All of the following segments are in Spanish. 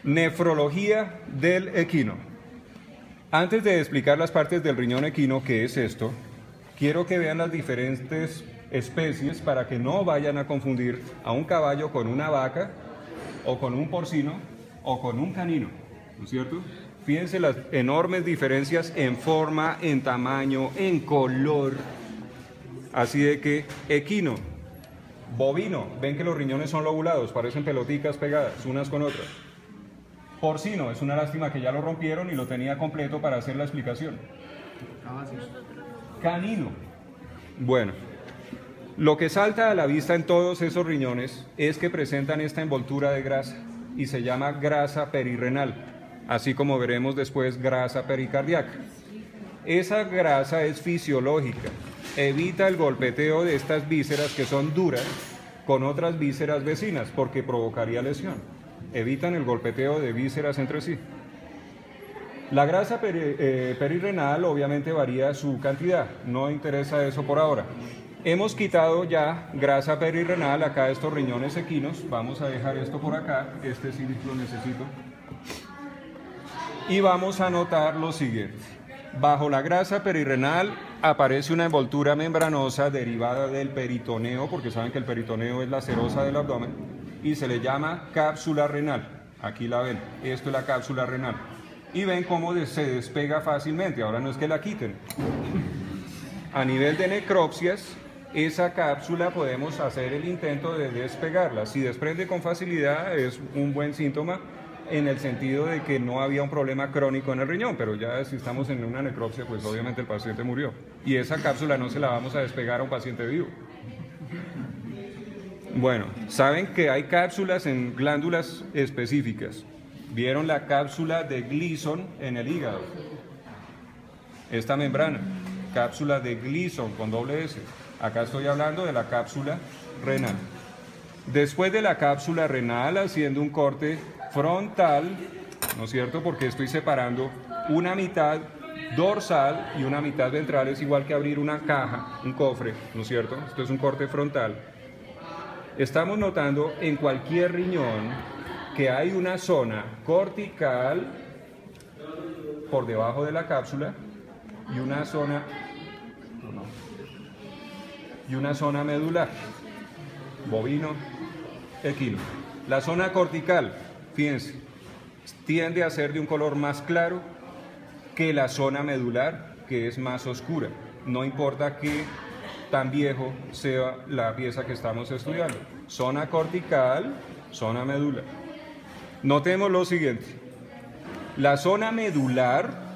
Nefrología del equino. Antes de explicar las partes del riñón equino, que es esto, quiero que vean las diferentes especies para que no vayan a confundir a un caballo con una vaca, o con un porcino, o con un canino, ¿no es cierto? Fíjense las enormes diferencias en forma, en tamaño, en color. Así de que equino, bovino, ven que los riñones son lobulados, parecen peloticas pegadas unas con otras. Porcino, es una lástima que ya lo rompieron y lo tenía completo para hacer la explicación. Canino. Bueno, lo que salta a la vista en todos esos riñones es que presentan esta envoltura de grasa y se llama grasa perirrenal, así como veremos después grasa pericardíaca. Esa grasa es fisiológica, evita el golpeteo de estas vísceras que son duras con otras vísceras vecinas porque provocaría lesión. Evitan el golpeteo de vísceras entre sí. La grasa perirrenal obviamente varía su cantidad, no interesa eso por ahora. Hemos quitado ya grasa perirrenal acá de estos riñones equinos, vamos a dejar esto por acá, este sí lo necesito. Y vamos a notar lo siguiente. Bajo la grasa perirrenal aparece una envoltura membranosa derivada del peritoneo, porque saben que el peritoneo es la serosa del abdomen, y se le llama cápsula renal. Aquí la ven, esto es la cápsula renal. Y ven cómo se despega fácilmente, ahora no es que la quiten. A nivel de necropsias, esa cápsula podemos hacer el intento de despegarla. Si desprende con facilidad es un buen síntoma en el sentido de que no había un problema crónico en el riñón, pero ya si estamos en una necropsia, pues obviamente el paciente murió. Y esa cápsula no se la vamos a despegar a un paciente vivo. Bueno, saben que hay cápsulas en glándulas específicas. ¿Vieron la cápsula de Gleason en el hígado? Esta membrana, cápsula de Gleason con doble S. Acá estoy hablando de la cápsula renal. Después de la cápsula renal, haciendo un corte frontal, ¿no es cierto? Porque estoy separando una mitad dorsal y una mitad ventral, es igual que abrir una caja, un cofre, ¿no es cierto? Esto es un corte frontal. Estamos notando en cualquier riñón que hay una zona cortical por debajo de la cápsula y una zona medular, bovino, equino. La zona cortical, fíjense, tiende a ser de un color más claro que la zona medular, que es más oscura. No importa que tan viejo sea la pieza que estamos estudiando. Zona cortical, zona medular. Notemos lo siguiente. La zona medular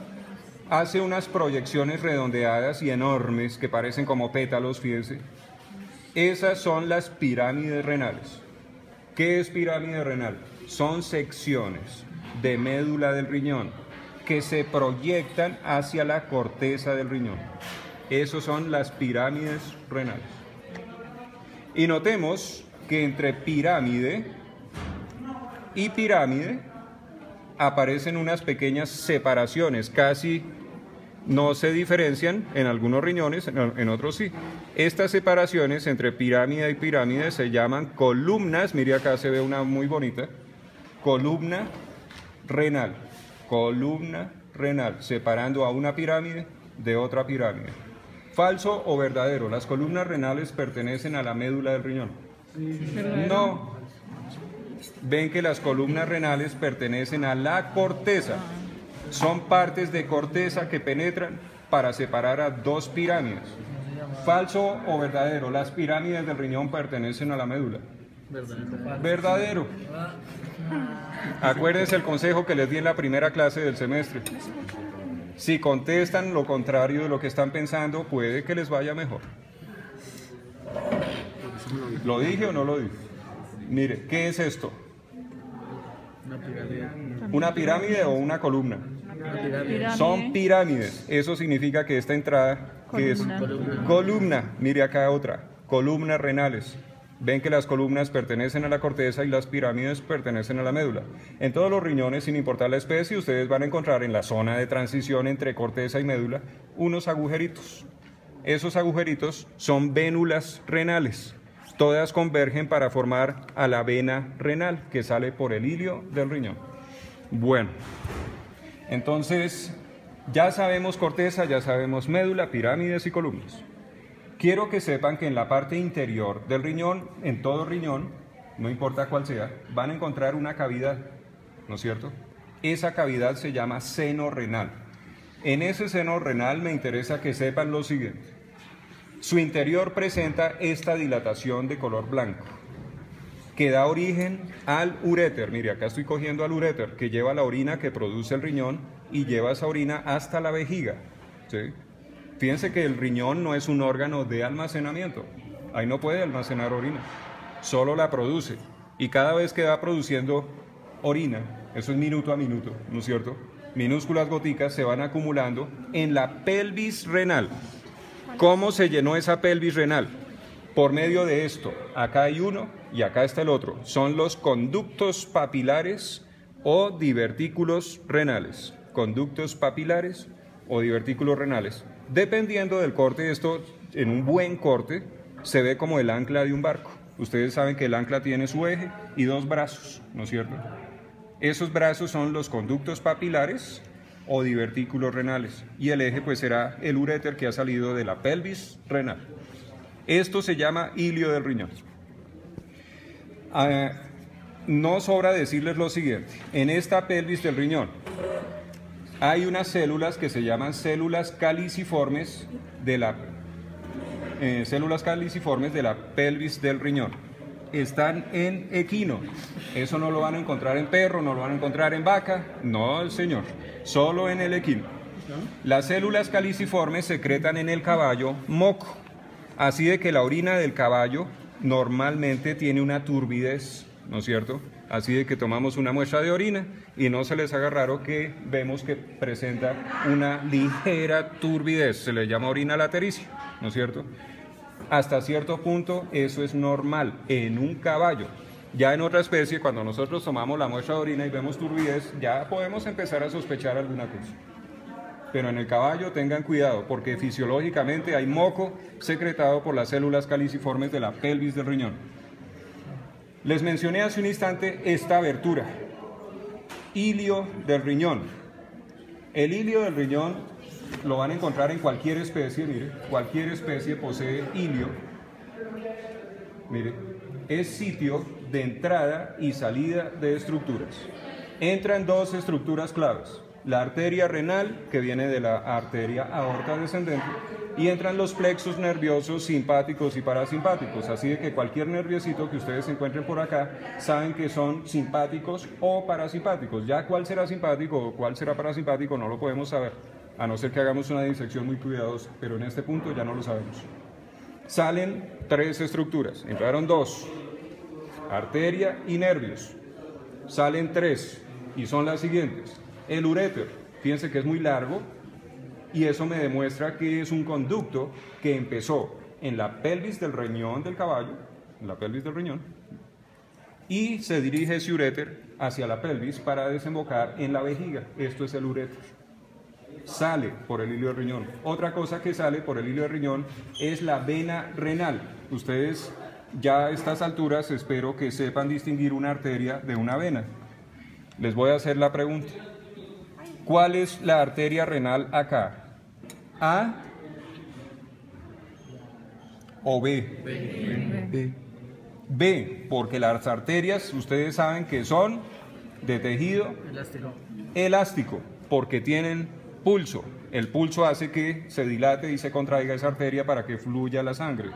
hace unas proyecciones redondeadas y enormes que parecen como pétalos, fíjense. Esas son las pirámides renales. ¿Qué es pirámide renal? Son secciones de médula del riñón que se proyectan hacia la corteza del riñón. Esos son las pirámides renales. Y notemos que entre pirámide y pirámide aparecen unas pequeñas separaciones, casi no se diferencian en algunos riñones, en otros sí. Estas separaciones entre pirámide y pirámide se llaman columnas, mire acá se ve una muy bonita, columna renal, separando a una pirámide de otra pirámide. ¿Falso o verdadero? ¿Las columnas renales pertenecen a la médula del riñón? No. Ven que las columnas renales pertenecen a la corteza. Son partes de corteza que penetran para separar a dos pirámides. ¿Falso o verdadero? ¿Las pirámides del riñón pertenecen a la médula? Verdadero. Acuérdense el consejo que les di en la primera clase del semestre. Si contestan lo contrario de lo que están pensando, puede que les vaya mejor. ¿Lo dije o no lo dije? Mire, ¿qué es esto? ¿Una pirámide o una columna? Son pirámides. Eso significa que esta entrada, ¿qué es? Columna. Mire acá otra. Columnas renales. Ven que las columnas pertenecen a la corteza y las pirámides pertenecen a la médula. En todos los riñones, sin importar la especie, ustedes van a encontrar en la zona de transición entre corteza y médula unos agujeritos. Esos agujeritos son vénulas renales. Todas convergen para formar a la vena renal que sale por el hilio del riñón. Bueno, entonces ya sabemos corteza, ya sabemos médula, pirámides y columnas. Quiero que sepan que en la parte interior del riñón, en todo riñón, no importa cuál sea, van a encontrar una cavidad, ¿no es cierto? Esa cavidad se llama seno renal. En ese seno renal me interesa que sepan lo siguiente. Su interior presenta esta dilatación de color blanco, que da origen al uréter. Mire, acá estoy cogiendo al uréter, que lleva la orina que produce el riñón y lleva esa orina hasta la vejiga, ¿sí? Fíjense que el riñón no es un órgano de almacenamiento, ahí no puede almacenar orina, solo la produce. Y cada vez que va produciendo orina, eso es minuto a minuto, ¿no es cierto? Minúsculas goticas se van acumulando en la pelvis renal. ¿Cómo se llenó esa pelvis renal? Por medio de esto. Acá hay uno y acá está el otro. Son los conductos papilares o divertículos renales. Conductos papilares o divertículos renales. Dependiendo del corte, esto en un buen corte se ve como el ancla de un barco. Ustedes saben que el ancla tiene su eje y dos brazos, ¿no es cierto? Esos brazos son los conductos papilares o divertículos renales y el eje pues será el uréter que ha salido de la pelvis renal. Esto se llama ilio del riñón. No sobra decirles lo siguiente, en esta pelvis del riñón hay unas células que se llaman células caliciformes de la pelvis del riñón. Están en equino. Eso no lo van a encontrar en perro, no lo van a encontrar en vaca, no, señor, solo en el equino. Las células caliciformes secretan en el caballo moco, así de que la orina del caballo normalmente tiene una turbidez, ¿no es cierto? Así de que tomamos una muestra de orina y no se les haga raro que vemos que presenta una ligera turbidez, se le llama orina latericia, ¿no es cierto? Hasta cierto punto eso es normal en un caballo. Ya en otra especie, cuando nosotros tomamos la muestra de orina y vemos turbidez, ya podemos empezar a sospechar alguna cosa. Pero en el caballo tengan cuidado, porque fisiológicamente hay moco secretado por las células caliciformes de la pelvis del riñón. Les mencioné hace un instante esta abertura, ilio del riñón. El ilio del riñón lo van a encontrar en cualquier especie, mire, cualquier especie posee ilio. Mire, es sitio de entrada y salida de estructuras. Entran dos estructuras claves, la arteria renal, que viene de la arteria aorta descendente, y entran los plexos nerviosos simpáticos y parasimpáticos, así de que cualquier nerviosito que ustedes encuentren por acá, saben que son simpáticos o parasimpáticos. Ya cuál será simpático o cuál será parasimpático no lo podemos saber, a no ser que hagamos una disección muy cuidadosa, pero en este punto ya no lo sabemos. Salen tres estructuras, entraron dos, arteria y nervios, salen tres y son las siguientes. El uréter, fíjense que es muy largo y eso me demuestra que es un conducto que empezó en la pelvis del riñón del caballo, en la pelvis del riñón, y se dirige ese uréter hacia la pelvis para desembocar en la vejiga. Esto es el uréter. Sale por el hilo del riñón. Otra cosa que sale por el hilo del riñón es la vena renal. Ustedes ya a estas alturas espero que sepan distinguir una arteria de una vena. Les voy a hacer la pregunta. ¿Cuál es la arteria renal acá? ¿A o B? B, porque las arterias ustedes saben que son de tejido elástico, porque tienen pulso. El pulso hace que se dilate y se contraiga esa arteria para que fluya la sangre.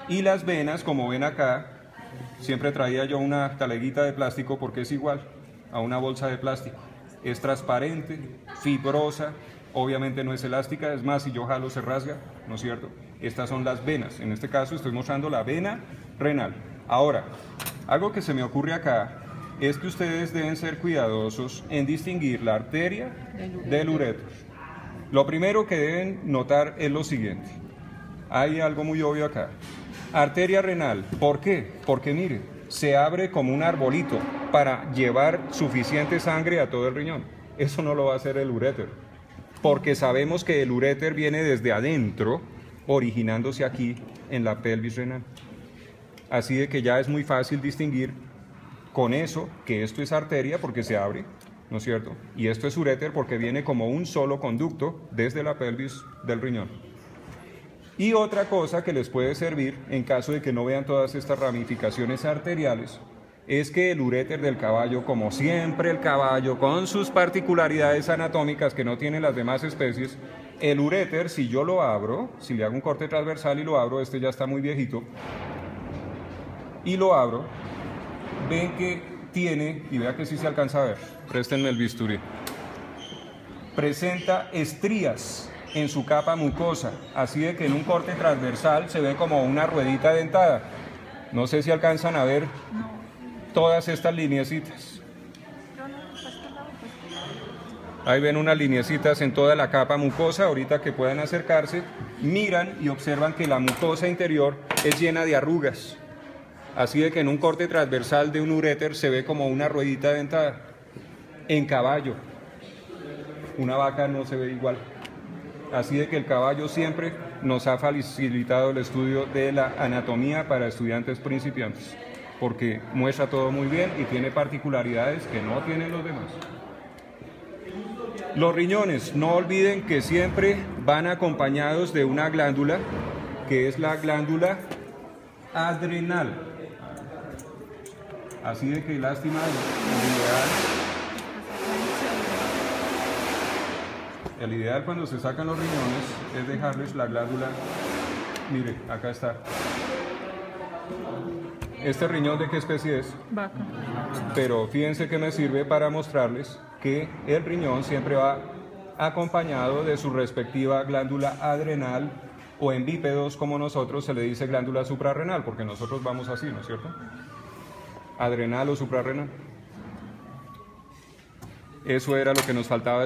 Y las venas, como ven acá, siempre traía yo una taleguita de plástico porque es igual a una bolsa de plástico. Es transparente, fibrosa, obviamente no es elástica, es más, si yo jalo se rasga, ¿no es cierto? Estas son las venas, en este caso estoy mostrando la vena renal. Ahora, algo que se me ocurre acá es que ustedes deben ser cuidadosos en distinguir la arteria del uréter. Lo primero que deben notar es lo siguiente, hay algo muy obvio acá. Arteria renal, ¿por qué? Porque mire, se abre como un arbolito para llevar suficiente sangre a todo el riñón. Eso no lo va a hacer el uréter, porque sabemos que el uréter viene desde adentro, originándose aquí en la pelvis renal. Así de que ya es muy fácil distinguir con eso que esto es arteria porque se abre, ¿no es cierto? Y esto es uréter porque viene como un solo conducto desde la pelvis del riñón. Y otra cosa que les puede servir en caso de que no vean todas estas ramificaciones arteriales es que el uréter del caballo, como siempre el caballo con sus particularidades anatómicas que no tienen las demás especies, el uréter, si yo lo abro, si le hago un corte transversal y lo abro, este ya está muy viejito, y lo abro, ven que tiene, y vea que sí se alcanza a ver, préstenme el bisturí, presenta estrías en su capa mucosa, así de que en un corte transversal se ve como una ruedita dentada. No sé si alcanzan a ver todas estas lineecitas. Ahí ven unas lineecitas en toda la capa mucosa. Ahorita que puedan acercarse, miran y observan que la mucosa interior es llena de arrugas, así de que en un corte transversal de un uréter se ve como una ruedita dentada. En caballo, una vaca no se ve igual. Así de que el caballo siempre nos ha facilitado el estudio de la anatomía para estudiantes principiantes, porque muestra todo muy bien y tiene particularidades que no tienen los demás. Los riñones, no olviden que siempre van acompañados de una glándula, que es la glándula adrenal. Así de que lástima, el ideal cuando se sacan los riñones es dejarles la glándula. Mire, acá está. ¿Este riñón de qué especie es? Vaca. Pero fíjense que me sirve para mostrarles que el riñón siempre va acompañado de su respectiva glándula adrenal, o en bípedos como nosotros se le dice glándula suprarrenal, porque nosotros vamos así, ¿no es cierto? Adrenal o suprarrenal. Eso era lo que nos faltaba.